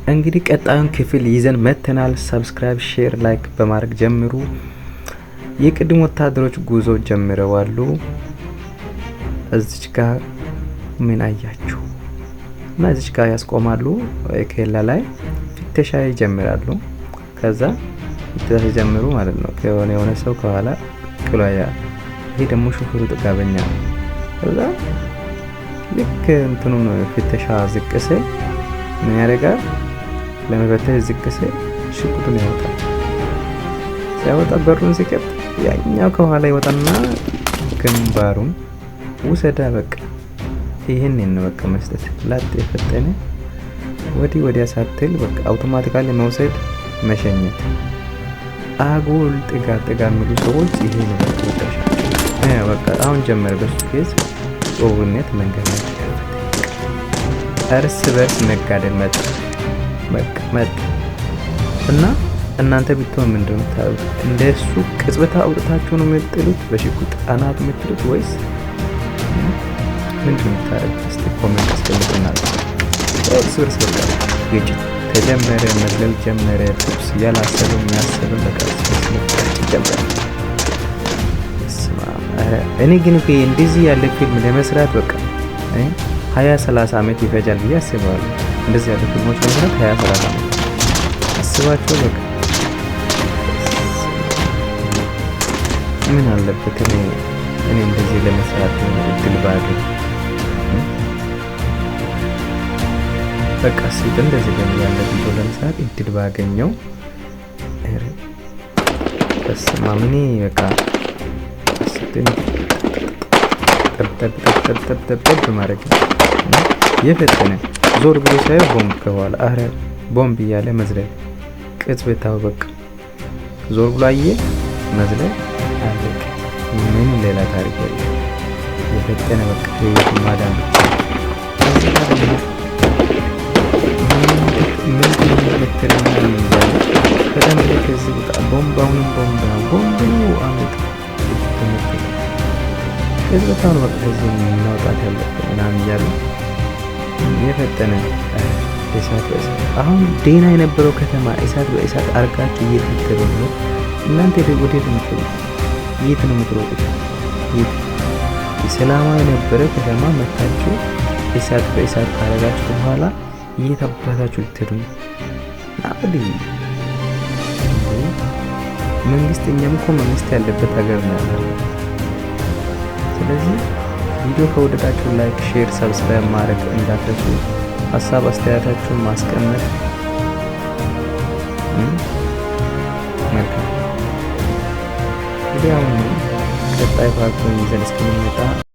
እንግዲህ ቀጣዩን ክፍል ይዘን መተናል። ሰብስክራይብ፣ ሼር፣ ላይክ በማድረግ ጀምሩ። የቅድም ወታደሮች ጉዞ ጀምረዋሉ። እዚች ጋር ምን አያችሁ? እና እዚች ጋር ያስቆማሉ። ኬላ ላይ ፍተሻ ይጀምራሉ። ከዛ ፍተሻ ጀምሩ ማለት ነው። የሆነ ሰው ከኋላ ቅሎያ፣ ይሄ ደግሞ ሹፌሩ ጥጋበኛ ነው። ከዛ ልክ እንትኑን ፍተሻ ዝቅ ሲል ምን ያደርጋል? ለመፈተሽ ዝቅ ሲል ሽጉጡን ያወጣል። ሲያወጣ በሩን ሲከፍት ያኛው ከኋላ ይወጣና ግንባሩን ውሰዳ። በቃ ይሄን ነው በቃ መስጠት። ላጥ የፈጠነ ወዲያ ሳትል በቃ አውቶማቲካሊ መውሰድ፣ መሸኘት። አጉል ጥጋ የሚሉ ሰዎች ይሄ ነው በቃ አሁን ጀመረ። በሱ ኬዝ ጦርነት መንገድ ላይ እርስ በርስ መጋደል መጣ። በቃ መጣ እና እናንተ ብትሆን ምንድነው የምታደርጉት? እንደሱ ቅጽበታ አውጥታችሁ ነው የምትጥሉት በሽጉጥ አናት የምትጥሉት ወይስ ምንድነው የምታደርጉት? እስቲ ኮሜንት አስቀምጡና። እርስ በርስ በቃ ግጭት ተጀመረ፣ መግለል ጀመረ። ተኩስ ያላሰበ የሚያሰበ በቃ ጀመረ። እኔ ግን እንደዚህ ያለ ፊልም ለመስራት በቃ 20-30 ዓመት ይፈጃል ብዬ አስባለሁ። እንደዚህ ያለ ፊልሞች ለመስራት 20-30 ዓመት አስባቸው። በቃ ምን አለበት እኔ እንደዚህ ለመስራት እድል ባገኝ። በቃ ሲል እንደዚህ ያለ ቪዲዮ ለመስራት እድል ባገኘው በስማምኔ በቃ ጠብ ማድረግ የፈጠነ ዞር ብሎ ሳይሆን ቦምብ ከኋላ አረ ቦምብ እያለ መዝለል ቅጽበታው በቃ ዞር ብሎ አየ መዝለል አለቅ። ምን ሌላ ታሪክ የለ። የፈጠነ በቃ ህይወት ማዳን ብቻ። በጣም ከዚህ በቃ ቦምብ አሁንም ቦምብ ነው አመጣ ቅጽበታውን በቃ ከዚህ እናውጣት ያለብን ምናምን እያሉ የፈጠነ እሳት በእሳት። አሁን ዴና የነበረው ከተማ እሳት በእሳት አርጋችሁ እየተከተሉ ነው። እናንተ ወዴት የምትሮጡት? የት ነው የምትሮጡት? የት? ሰላማዊ የነበረ ከተማ መታችሁ እሳት በእሳት ካረጋችሁ በኋላ እየተባታችሁ ልትሄዱ ነው። መንግስት፣ እኛም እኮ መንግስት ያለበት ሀገር ነው ያለው። ስለዚህ ቪዲዮ ከወደዳችሁ ላይክ፣ ሼር፣ ሰብስክራይብ ማድረግ እንዳትረሱ። ሀሳብ አስተያየታችሁን ማስቀመጥ መልካም። እንግዲህ አሁን ቀጣይ ፓርቱን ይዘን እስከምንመጣ